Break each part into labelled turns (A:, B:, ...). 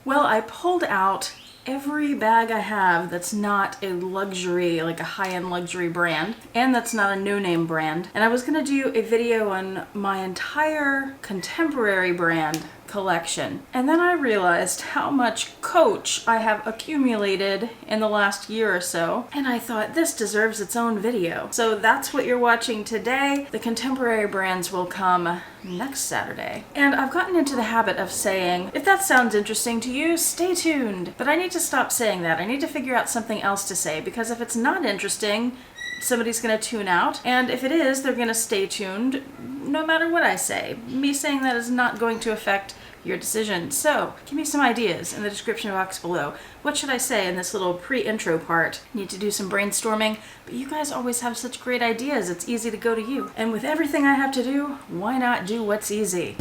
A: Well, I pulled out every bag I have that's not a luxury, like a high-end luxury brand, and that's not a no-name brand. And I was gonna do a video on my entire contemporary brand collection. And then I realized how much Coach I have accumulated in the last year or so, and I thought this deserves its own video. So that's what you're watching today. The contemporary brands will come next Saturday. And I've gotten into the habit of saying, if that sounds interesting to you, stay tuned. But I need to stop saying that. I need to figure out something else to say, because if it's not interesting, somebody's gonna tune out. And if it is, they're gonna stay tuned no matter what I say. Me saying that is not going to affect your decision. So give me some ideas in the description box below. What should I say in this little pre-intro part? Need to do some brainstorming, but you guys always have such great ideas. It's easy to go to you. And with everything I have to do, why not do what's easy?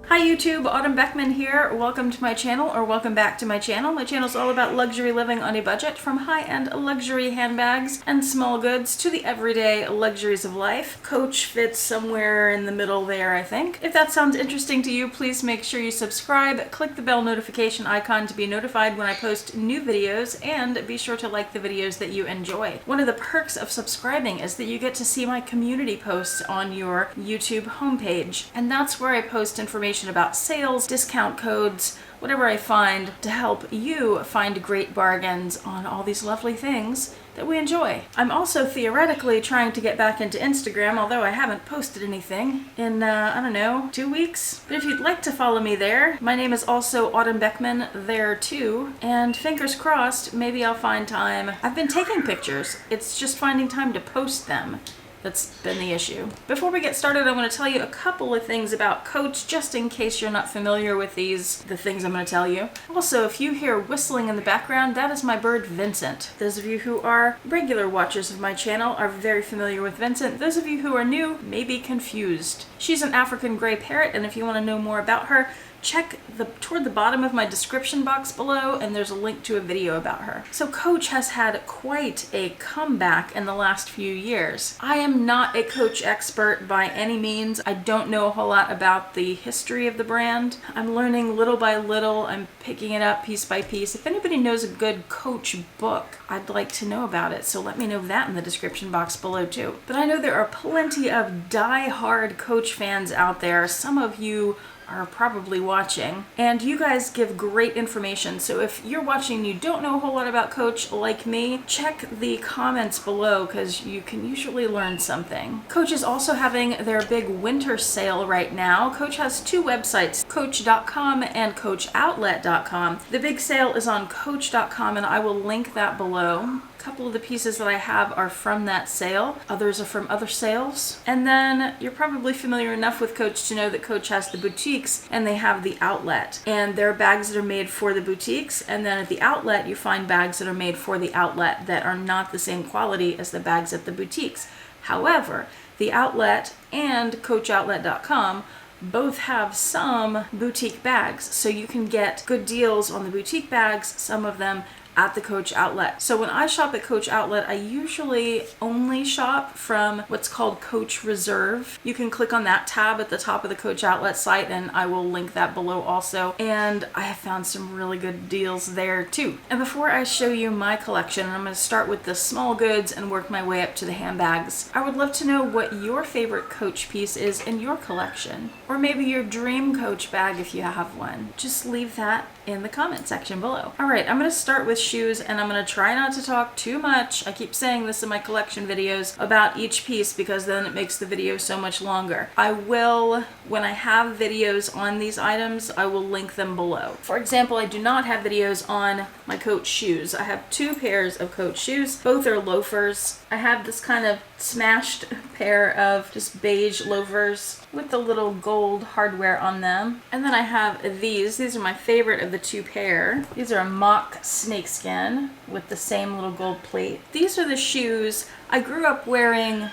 A: Hi YouTube, Autumn Beckman here. Welcome to my channel, or welcome back to my channel. My channel is all about luxury living on a budget, from high-end luxury handbags and small goods to the everyday luxuries of life. Coach fits somewhere in the middle there, I think. If that sounds interesting to you, please make sure you subscribe, click the bell notification icon to be notified when I post new videos, and be sure to like the videos that you enjoy. One of the perks of subscribing is that you get to see my community posts on your YouTube homepage, and that's where I post information about sales, discount codes, whatever I find to help you find great bargains on all these lovely things that we enjoy. I'm also theoretically trying to get back into Instagram, although I haven't posted anything in, I don't know, 2 weeks. But if you'd like to follow me there, my name is also Autumn Beckman there too. And fingers crossed, maybe I'll find time. I've been taking pictures. It's just finding time to post them that's been the issue. Before we get started, I want to tell you a couple of things about Coach, just in case you're not familiar with the things I'm going to tell you. Also, if you hear whistling in the background, that is my bird Vincent. Those of you who are regular watchers of my channel are very familiar with Vincent. Those of you who are new may be confused. She's an African gray parrot, and if you want to know more about her, check toward the bottom of my description box below, and there's a link to a video about her. So Coach has had quite a comeback in the last few years. I am not a Coach expert by any means. I don't know a whole lot about the history of the brand. I'm learning little by little. I'm picking it up piece by piece. If anybody knows a good Coach book, I'd like to know about it, so let me know that in the description box below too. But I know there are plenty of die-hard Coach fans out there. Some of you are probably watching, and you guys give great information. So if you're watching and you don't know a whole lot about Coach like me, check the comments below, because you can usually learn something. Coach is also having their big winter sale right now. Coach has two websites, coach.com and coachoutlet.com. The big sale is on coach.com, and I will link that below. A couple of the pieces that I have are from that sale. Others are from other sales. And then you're probably familiar enough with Coach to know that Coach has the boutiques and they have the outlet. And there are bags that are made for the boutiques, and then at the outlet you find bags that are made for the outlet that are not the same quality as the bags at the boutiques. However, the outlet and coachoutlet.com both have some boutique bags, so you can get good deals on the boutique bags, some of them at the Coach outlet. So when I shop at Coach outlet, I usually only shop from what's called Coach Reserve. You can click on that tab at the top of the Coach outlet site, and I will link that below also. And I have found some really good deals there too. And before I show you my collection, I'm going to start with the small goods and work my way up to the handbags. I would love to know what your favorite Coach piece is in your collection, or maybe your dream Coach bag if you have one. Just leave that in the comment section below. All right, I'm going to start with shoes, and I'm going to try not to talk too much. I keep saying this in my collection videos about each piece, because then it makes the video so much longer. I will, when I have videos on these items, I will link them below. For example, I do not have videos on my Coach shoes. I have two pairs of Coach shoes. Both are loafers. I have this kind of smashed pair of just beige loafers with the little gold hardware on them. And then I have these. These are my favorite of the two pair. These are a mock snakeskin with the same little gold plate. These are the shoes. I grew up wearing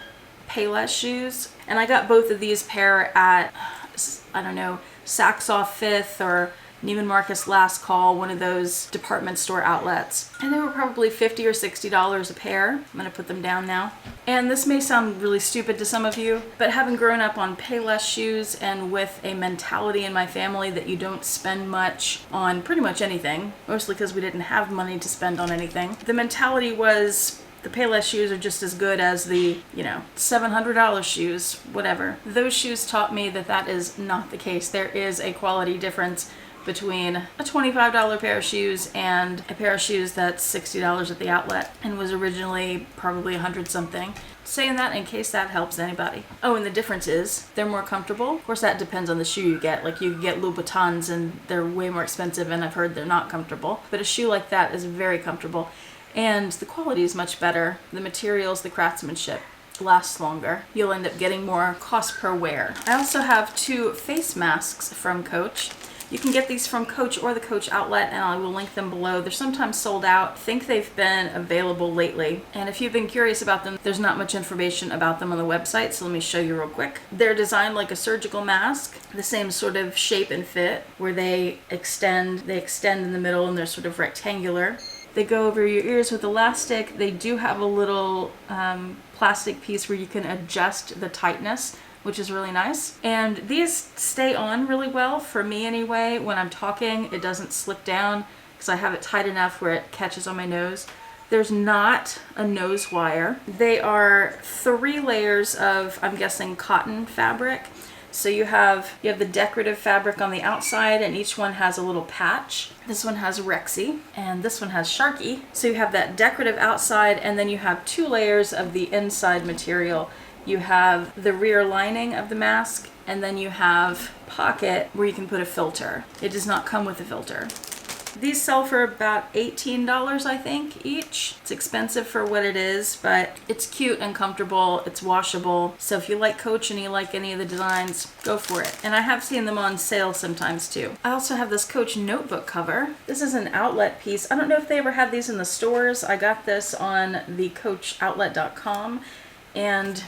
A: Payless shoes, and I got both of these pair at, I don't know, Saks Off Fifth or Neiman Marcus Last Call, one of those department store outlets. And they were probably $50 or $60 a pair. I'm gonna put them down now. And this may sound really stupid to some of you, but having grown up on Payless shoes and with a mentality in my family that you don't spend much on pretty much anything, mostly because we didn't have money to spend on anything, the mentality was the Payless shoes are just as good as the, $700 shoes, whatever. Those shoes taught me that that is not the case. There is a quality difference between a $25 pair of shoes and a pair of shoes that's $60 at the outlet and was originally probably 100 something. Saying that in case that helps anybody. Oh, and the difference is they're more comfortable. Of course, that depends on the shoe you get. Like you can get Louboutins and they're way more expensive, and I've heard they're not comfortable. But a shoe like that is very comfortable. And the quality is much better. The materials, the craftsmanship lasts longer. You'll end up getting more cost per wear. I also have 2 face masks from Coach. You can get these from Coach or the Coach outlet, and I will link them below. They're sometimes sold out. I think they've been available lately. And if you've been curious about them, there's not much information about them on the website, so let me show you real quick. They're designed like a surgical mask, the same sort of shape and fit, where they extend in the middle and they're sort of rectangular. They go over your ears with elastic. They do have a little plastic piece where you can adjust the tightness, which is really nice. And these stay on really well, for me anyway. When I'm talking, it doesn't slip down because I have it tight enough where it catches on my nose. There's not a nose wire. They are 3 layers of, I'm guessing, cotton fabric. So you have the decorative fabric on the outside, and each one has a little patch. This one has Rexy, and this one has Sharky. So you have that decorative outside, and then you have 2 layers of the inside material. You have the rear lining of the mask, and then you have pocket where you can put a filter. It does not come with a filter. These sell for about $18, I think, each. It's expensive for what it is, but it's cute and comfortable. It's washable. So if you like Coach and you like any of the designs, go for it. And I have seen them on sale sometimes too. I also have this Coach notebook cover. This is an outlet piece. I don't know if they ever had these in the stores. I got this on the coachoutlet.com, and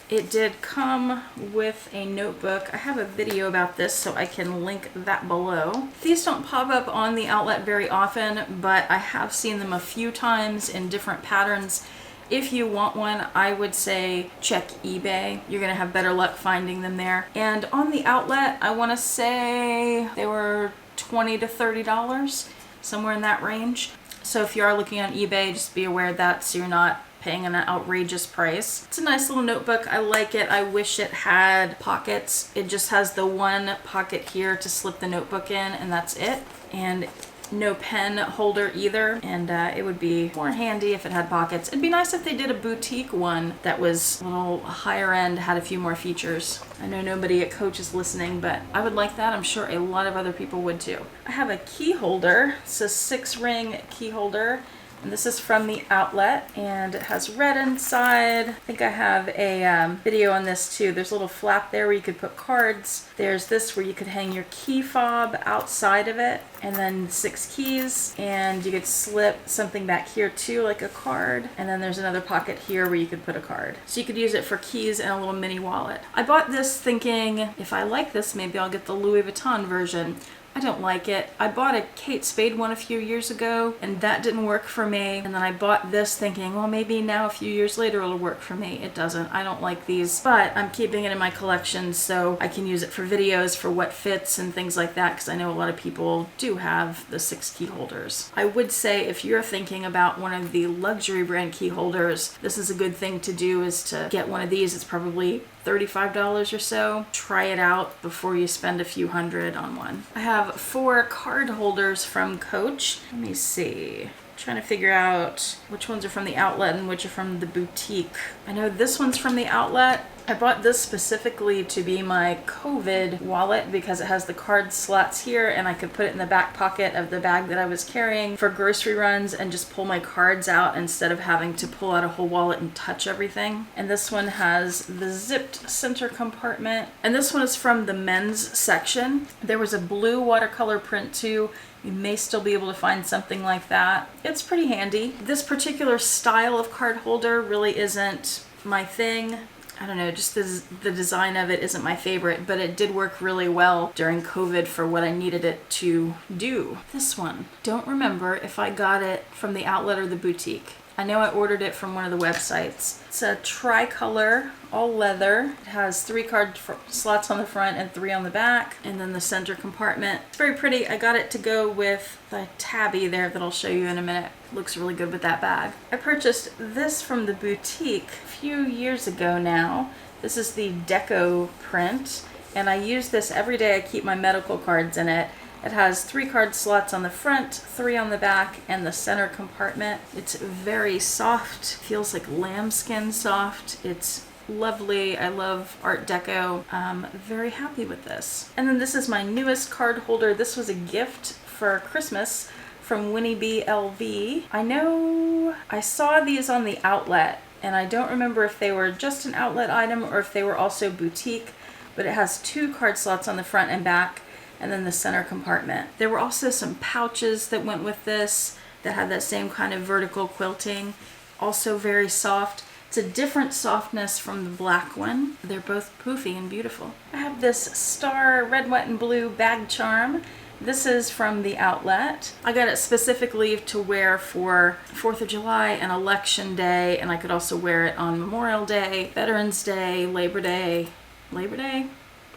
A: it did come with a notebook. I have a video about this, so I can link that below. These don't pop up on the outlet very often, but I have seen them a few times in different patterns. If you want one, I would say check eBay. You're gonna have better luck finding them there. And on the outlet, I wanna say they were $20 to $30, somewhere in that range. So if you are looking on eBay, just be aware of that so you're not paying an outrageous price. It's a nice little notebook. I like it. I wish it had pockets. It just has the one pocket here to slip the notebook in, and that's it. And no pen holder either, and it would be more handy if it had pockets. It'd be nice if they did a boutique one that was a little higher end, had a few more features. I know nobody at Coach is listening, but I would like that. I'm sure a lot of other people would too. I have a key holder. It's a 6-ring key holder. And this is from the outlet, and it has red inside. I think I have a video on this too. There's a little flap there where you could put cards. There's this where you could hang your key fob outside of it, and then 6 keys, and you could slip something back here too, like a card. And then there's another pocket here where you could put a card. So you could use it for keys and a little mini wallet. I bought this thinking, if I like this, maybe I'll get the Louis Vuitton version. I don't like it. I bought a Kate Spade one a few years ago, and that didn't work for me. And then I bought this thinking, well, maybe now a few years later it'll work for me. It doesn't. I don't like these, but I'm keeping it in my collection so I can use it for videos, for what fits and things like that, because I know a lot of people do have the 6 key holders. I would say if you're thinking about one of the luxury brand key holders, this is a good thing to do, is to get one of these. It's probably $35 or so. Try it out before you spend a few hundred on one. I have 4 card holders from Coach. Let me see. Trying to figure out which ones are from the outlet and which are from the boutique. I know this one's from the outlet. I bought this specifically to be my COVID wallet because it has the card slots here, and I could put it in the back pocket of the bag that I was carrying for grocery runs and just pull my cards out instead of having to pull out a whole wallet and touch everything. And this one has the zipped center compartment. And this one is from the men's section. There was a blue watercolor print too. You may still be able to find something like that. It's pretty handy. This particular style of card holder really isn't my thing. I don't know, just the design of it isn't my favorite, but it did work really well during COVID for what I needed it to do. This one, don't remember if I got it from the outlet or the boutique. I know I ordered it from one of the websites. It's a tricolor, all leather. It has 3 card slots on the front and 3 on the back, and then the center compartment. It's very pretty. I got it to go with the tabby there that I'll show you in a minute. Looks really good with that bag. I purchased this from the boutique a few years ago now. This is the deco print, and I use this every day. I keep my medical cards in it. It has 3 card slots on the front, 3 on the back, and the center compartment. It's very soft, feels like lambskin soft. It's lovely. I love Art Deco. Very happy with this. And then this is my newest card holder. This was a gift for Christmas from Winnie B. LV. I know I saw these on the outlet, and I don't remember if they were just an outlet item or if they were also boutique, but it has 2 card slots on the front and back, and then the center compartment. There were also some pouches that went with this that had that same kind of vertical quilting, also very soft. It's a different softness from the black one. They're both poofy and beautiful. I have this star red, white, and blue bag charm. This is from the outlet. I got it specifically to wear for 4th of July and Election Day, and I could also wear it on Memorial Day, Veterans Day, Labor Day. Labor Day?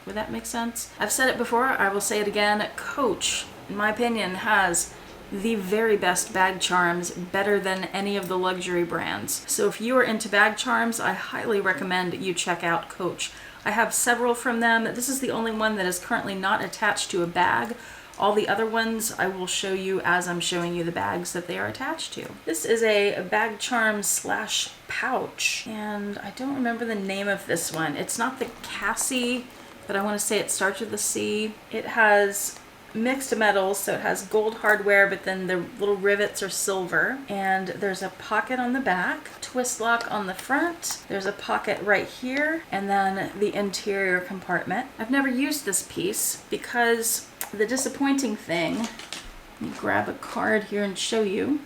A: Would that make sense? I've said it before, I will say it again. Coach, in my opinion, has the very best bag charms, better than any of the luxury brands. So if you are into bag charms, I highly recommend you check out Coach. I have several from them. This is the only one that is currently not attached to a bag. All the other ones I will show you as I'm showing you the bags that they are attached to. This is a bag charm slash pouch, and I don't remember the name of this one. It's not the Cassie, but I want to say it starts with a C. It has mixed metals, so it has gold hardware, but then the little rivets are silver. And there's a pocket on the back, twist lock on the front. There's a pocket right here, and then the interior compartment. I've never used this piece because the disappointing thing, let me grab a card here and show you,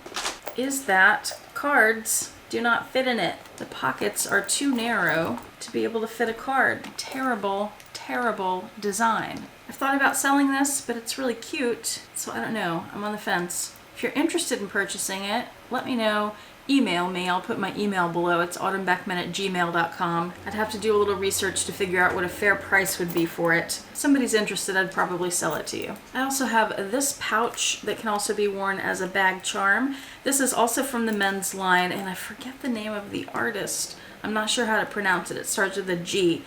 A: is that cards do not fit in it. The pockets are too narrow to be able to fit a card. Terrible, terrible design. I've thought about selling this, but it's really cute, so I don't know. I'm on the fence. If you're interested in purchasing it, let me know. Email me. I'll put my email below. It's autumnbeckman@gmail.com. I'd have to do a little research to figure out what a fair price would be for it. If somebody's interested, I'd probably sell it to you. I also have this pouch that can also be worn as a bag charm. This is also from the men's line, and I forget the name of the artist. I'm not sure how to pronounce it. It starts with a G.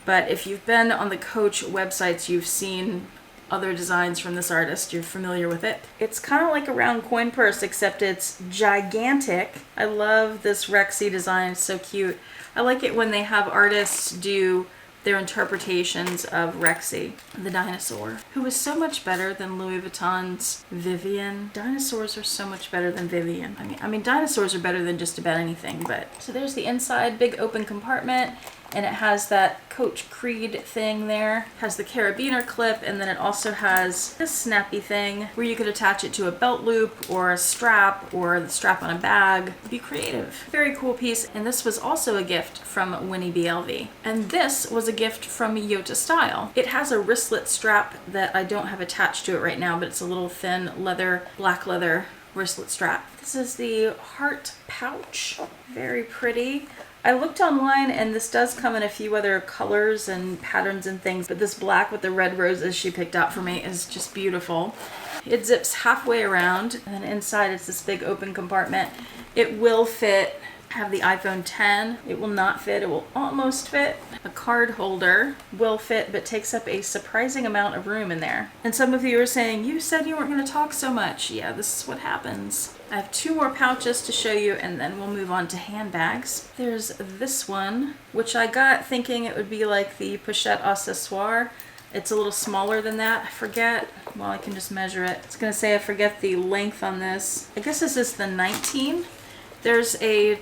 A: But if you've been on the Coach websites, you've seen other designs from this artist. You're familiar with it. It's kind of like a round coin purse, except it's gigantic. I love this Rexy design. It's so cute. I like it when they have artists do their interpretations of Rexy, the dinosaur, who is so much better than Louis Vuitton's Vivienne. Dinosaurs are so much better than Vivienne. I mean, dinosaurs are better than just about anything, but... So there's the inside, big open compartment, and it has that Coach Creed thing there. It has the carabiner clip, and then it also has this snappy thing where you could attach it to a belt loop or a strap or the strap on a bag. Be creative. Very cool piece, and this was also a gift from Winnie B. LV. And this was a gift from Yota Style. It has a wristlet strap that I don't have attached to it right now, but it's a little thin leather, black leather wristlet strap. This is the heart pouch. Very pretty. I looked online, and this does come in a few other colors and patterns and things, but this black with the red roses she picked out for me is just beautiful. It zips halfway around, and then inside it's this big open compartment. It will fit. I have the iPhone 10. It will not fit. It will almost fit. A card holder will fit, but takes up a surprising amount of room in there. And some of you are saying, you said you weren't going to talk so much. Yeah, this is what happens. I have 2 more pouches to show you, and then we'll move on to handbags. There's this one, which I got thinking it would be like the pochette accessoire. It's a little smaller than that. I forget. Well, I can just measure it. It's going to say I forget the length on this. I guess this is the 19. There's a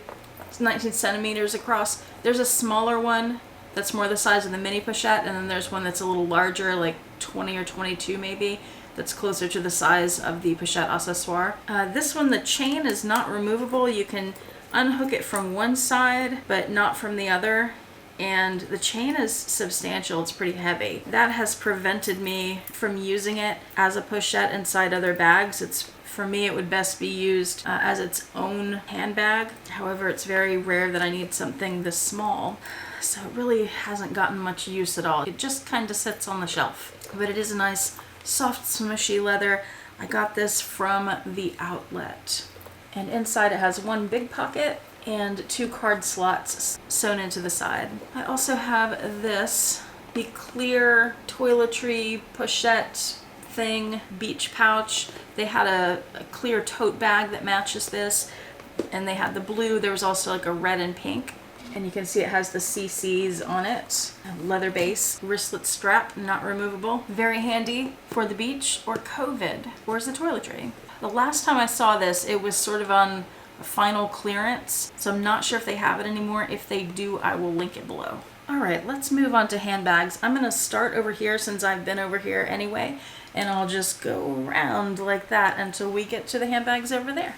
A: 19 centimeters across. There's a smaller one that's more the size of the mini pochette, and then there's one that's a little larger, like 20 or 22 maybe, that's closer to the size of the pochette accessoire. This one, the chain is not removable. You can unhook it from one side, but not from the other. and the chain is substantial. It's pretty heavy. That has prevented me from using it as a pochette inside other bags. For me, it would best be used as its own handbag. However, it's very rare that I need something this small, so it really hasn't gotten much use at all. It just kind of sits on the shelf, but it is a nice, soft, smushy leather. I got this from the outlet, and inside it has one big pocket and 2 card slots sewn into the side. I also have this, the clear toiletry pochette thing beach pouch. They had a clear tote bag that matches this, and they had the blue. There was also like a red and pink, and you can see it has the CCs on it. Leather base, wristlet strap, not removable. Very handy for the beach or COVID. Where's the toiletry? The last time I saw this, it was sort of on final clearance, so I'm not sure if they have it anymore. If they do, I will link it below. All right, let's move on to handbags. I'm gonna start over here since I've been over here anyway, and I'll just go around like that until we get to the handbags over there.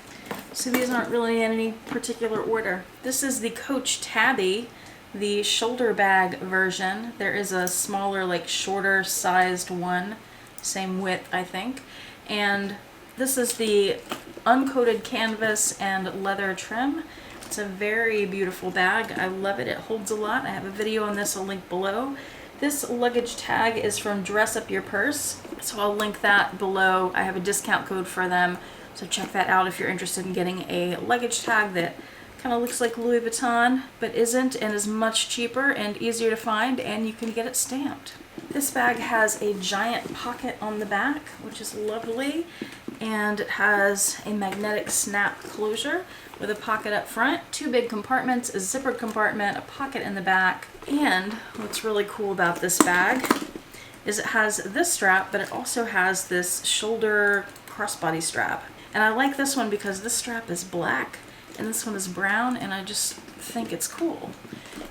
A: So these aren't really in any particular order. This is the Coach Tabby, the shoulder bag version. There is a smaller, like shorter sized one, same width, I think. And this is the uncoated canvas and leather trim. It's a very beautiful bag. I love it. It holds a lot. I have a video on this, I'll link below. This luggage tag is from Dress Up Your Purse, so I'll link that below. I have a discount code for them, so check that out if you're interested in getting a luggage tag that kind of looks like Louis Vuitton, but isn't, and is much cheaper and easier to find, and you can get it stamped. This bag has a giant pocket on the back, which is lovely, and it has a magnetic snap closure with a pocket up front, 2 big compartments, a zippered compartment, a pocket in the back. And what's really cool about this bag is it has this strap, but it also has this shoulder crossbody strap. And I like this one because this strap is black and this one is brown, and I just think it's cool.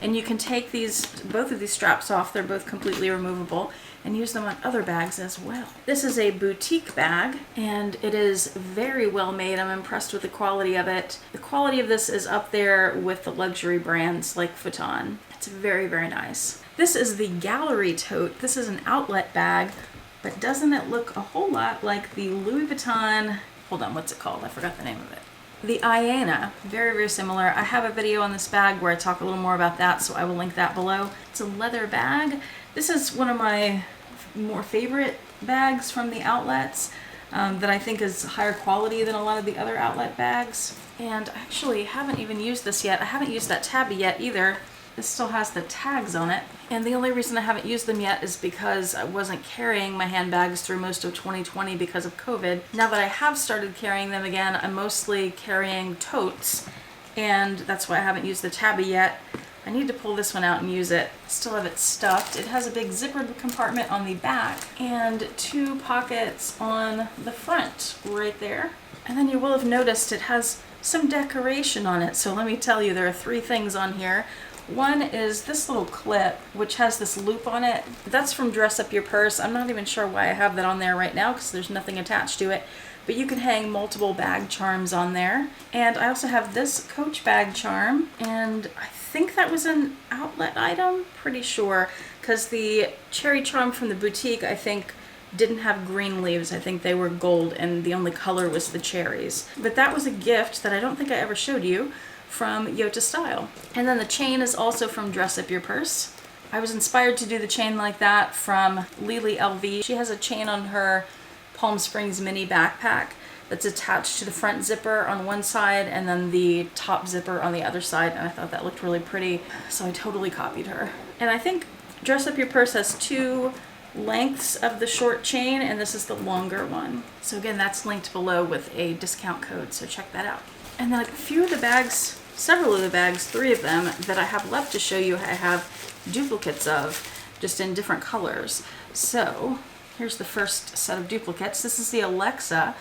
A: And you can take both of these straps off. They're both completely removable, and use them on other bags as well. This is a boutique bag, and it is very well made. I'm impressed with the quality of it. The quality of this is up there with the luxury brands like Vuitton. It's very, very nice. This is the Gallery Tote. This is an outlet bag, but doesn't it look a whole lot like the Louis Vuitton, hold on, what's it called? I forgot the name of it. The Iana, very, very similar. I have a video on this bag where I talk a little more about that, so I will link that below. It's a leather bag. This is one of my more favorite bags from the outlets that I think is higher quality than a lot of the other outlet bags. And I actually haven't even used this yet. I haven't used that tabby yet either. This still has the tags on it. And the only reason I haven't used them yet is because I wasn't carrying my handbags through most of 2020 because of COVID. Now that I have started carrying them again, I'm mostly carrying totes, and that's why I haven't used the tabby yet. I need to pull this one out and use it. Still have it stuffed. It has a big zippered compartment on the back and 2 pockets on the front right there. And then you will have noticed it has some decoration on it. So let me tell you, there are 3 things on here. One is this little clip, which has this loop on it. That's from Dress Up Your Purse. I'm not even sure why I have that on there right now because there's nothing attached to it. But you can hang multiple bag charms on there. And I also have this Coach bag charm, and I think that was an outlet item, pretty sure, because the cherry charm from the boutique, I think, didn't have green leaves. I think they were gold, and the only color was the cherries. But that was a gift that I don't think I ever showed you from Yota Style. And then the chain is also from Dress Up Your Purse. I was inspired to do the chain like that from Lily LV. She has a chain on her Palm Springs mini backpack that's attached to the front zipper on one side and then the top zipper on the other side, and I thought that looked really pretty, so I totally copied her. And I think Dress Up Your Purse has 2 lengths of the short chain, and this is the longer one. So again, that's linked below with a discount code, so check that out. And then a few of the bags, several of the bags, 3 of them that I have left to show you I have duplicates of, just in different colors. So here's the first set of duplicates. This is the Alexa.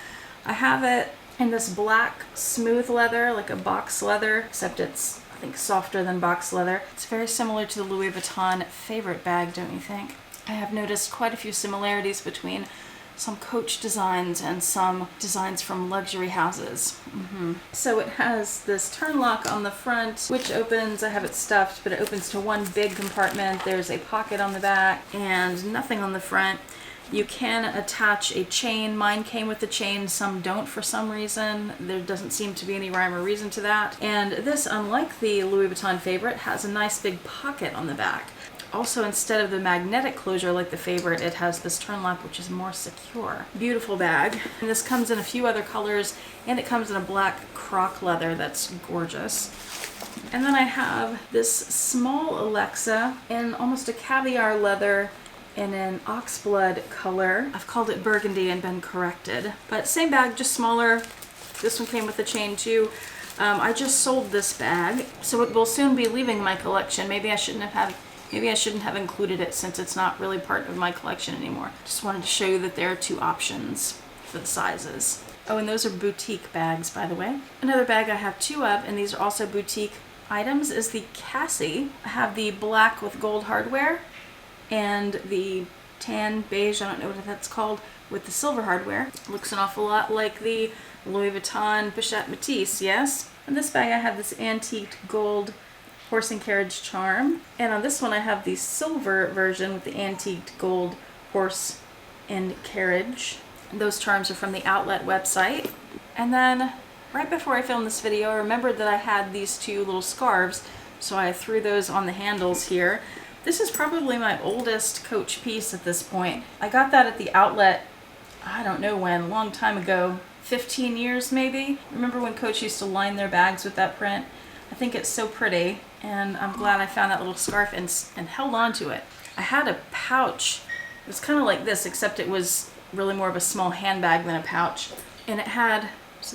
A: I have it in this black smooth leather, like a box leather, except it's, I think, softer than box leather. It's very similar to the Louis Vuitton favorite bag, don't you think? I have noticed quite a few similarities between some Coach designs and some designs from luxury houses. So it has this turn lock on the front, which opens, I have it stuffed, but it opens to one big compartment. There's a pocket on the back and nothing on the front. You can attach a chain. Mine came with a chain, some don't for some reason. There doesn't seem to be any rhyme or reason to that. And this, unlike the Louis Vuitton Favorite, has a nice big pocket on the back. Also, instead of the magnetic closure like the Favorite, it has this turn lock, which is more secure. Beautiful bag. And this comes in a few other colors, and it comes in a black croc leather that's gorgeous. And then I have this small Alexa in almost a caviar leather in an oxblood color. I've called it burgundy and been corrected. But same bag, just smaller. This one came with a chain too. I just sold this bag, so it will soon be leaving my collection. Maybe I shouldn't have included it since it's not really part of my collection anymore. Just wanted to show you that there are two options for the sizes. Oh, and those are boutique bags, by the way. Another bag I have two of, and these are also boutique items, is the Cassie. I have the black with gold hardware and the tan beige, I don't know what that's called, with the silver hardware. Looks an awful lot like the Louis Vuitton Bichette Matisse, yes? In this bag I have this antique gold horse and carriage charm. And on this one I have the silver version with the antiqued gold horse and carriage. Those charms are from the outlet website. And then right before I filmed this video, I remembered that I had these two little scarves, so I threw those on the handles here. This is probably my oldest Coach piece at this point. I got that at the outlet, I don't know when, a long time ago, 15 years maybe. Remember when Coach used to line their bags with that print? I think it's so pretty, and I'm glad I found that little scarf and held on to it. I had a pouch. It was kind of like this, except it was really more of a small handbag than a pouch. And it had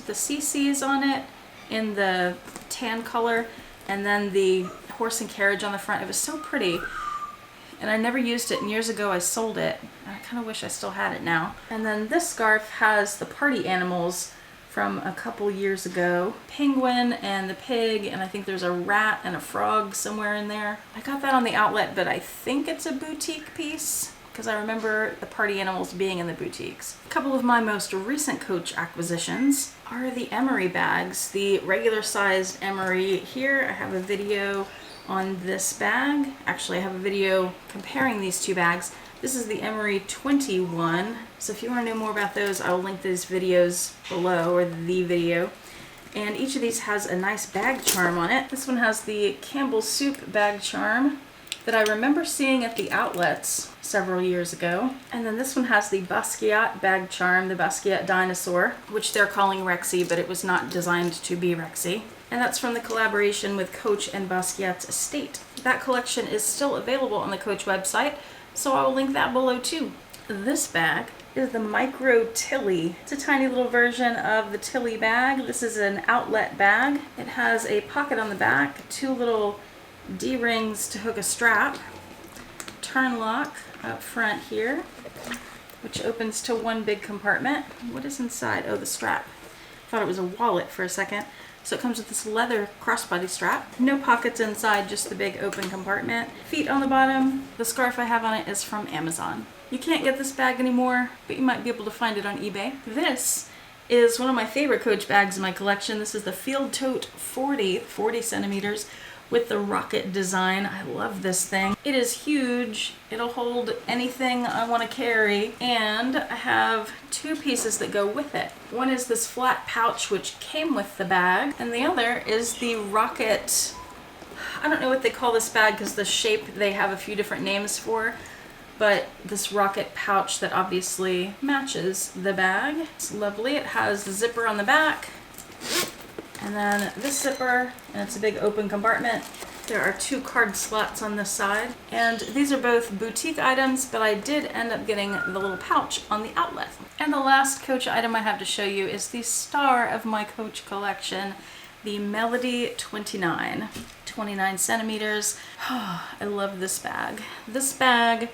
A: the CCs on it in the tan color, and then the horse and carriage on the front. It was so pretty, and I never used it, and years ago I sold it. I kind of wish I still had it now. And then this scarf has the party animals from a couple years ago. Penguin and the pig, and I think there's a rat and a frog somewhere in there. I got that on the outlet, but I think it's a boutique piece because I remember the party animals being in the boutiques. A couple of my most recent Coach acquisitions are the emery bags. The regular sized emery here, I have a video on this bag. Actually, I have a video comparing these two bags. This is the Emery 21. So if you want to know more about those, I will link these videos below, or the video. And each of these has a nice bag charm on it. This one has the Campbell's Soup bag charm that I remember seeing at the outlets several years ago. And then this one has the Basquiat bag charm, the Basquiat dinosaur, which they're calling Rexy, but it was not designed to be Rexy. And that's from the collaboration with Coach and Basquiat's estate. That collection is still available on the Coach website, so I will link that below too. This bag is the Micro Tilly. It's a tiny little version of the Tilly bag. This is an outlet bag. It has a pocket on the back, two little D-rings to hook a strap, turn lock up front here, which opens to one big compartment. What is inside? Oh, the strap. Thought it was a wallet for a second. So it comes with this leather crossbody strap. No pockets inside, just the big open compartment. Feet on the bottom. The scarf I have on it is from Amazon. You can't get this bag anymore, but you might be able to find it on eBay. This is one of my favorite Coach bags in my collection. This is the Field Tote 40 centimeters with the rocket design. I love this thing. It is huge. It'll hold anything I want to carry, and I have two pieces that go with it. One is this flat pouch which came with the bag, and the other is the rocket, I don't know what they call this bag because the shape they have a few different names for, but this rocket pouch that obviously matches the bag. It's lovely. It has the zipper on the back, and then this zipper, and it's a big open compartment. There are two card slots on this side, and these are both boutique items, but I did end up getting the little pouch on the outlet. And the last Coach item I have to show you is the star of my Coach collection, the Melody 29 centimeters. I love this bag. This bag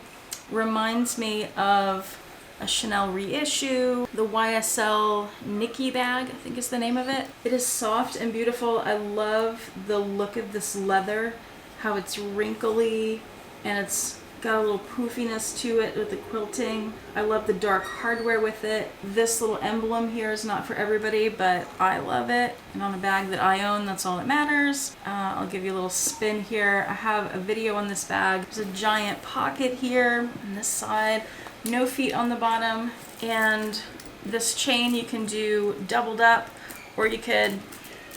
A: reminds me of a Chanel reissue, the YSL Nikki bag, I think is the name of it. It is soft and beautiful. I love the look of this leather, how it's wrinkly and it's Got a little poofiness to it with the quilting. I love the dark hardware with it. This little emblem here is not for everybody, but I love it. And on a bag that I own, that's all that matters. I'll give you a little spin here. I have a video on this bag. There's a giant pocket here on this side. No feet on the bottom. And this chain you can do doubled up, or you could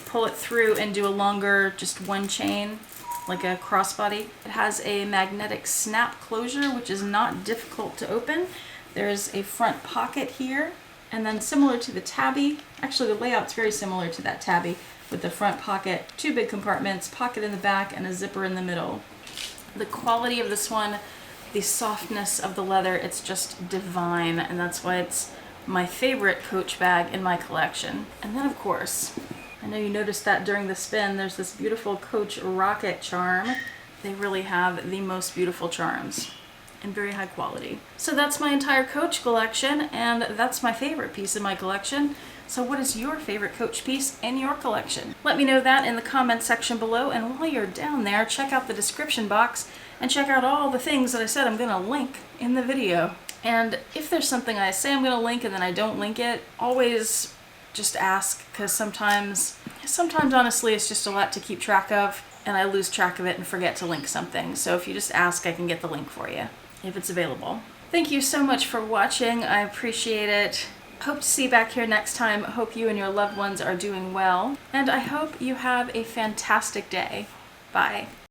A: pull it through and do a longer, just one chain, like a crossbody. It has a magnetic snap closure, which is not difficult to open. There's a front pocket here, and then similar to the tabby, actually the layout's very similar to that tabby, with the front pocket, 2 big compartments, pocket in the back, and a zipper in the middle. The quality of this one, the softness of the leather, it's just divine, and that's why it's my favorite Coach bag in my collection. And then of course, I know you noticed that during the spin, there's this beautiful Coach Rocket charm. They really have the most beautiful charms and very high quality. So that's my entire Coach collection, and that's my favorite piece in my collection. So what is your favorite Coach piece in your collection? Let me know that in the comment section below, and while you're down there, check out the description box and check out all the things that I said I'm gonna link in the video. And if there's something I say I'm gonna link and then I don't link it, always just ask, because sometimes honestly it's just a lot to keep track of and I lose track of it and forget to link something. So if you just ask, I can get the link for you if it's available. Thank you so much for watching. I appreciate it. Hope to see you back here next time. Hope you and your loved ones are doing well, and I hope you have a fantastic day. Bye.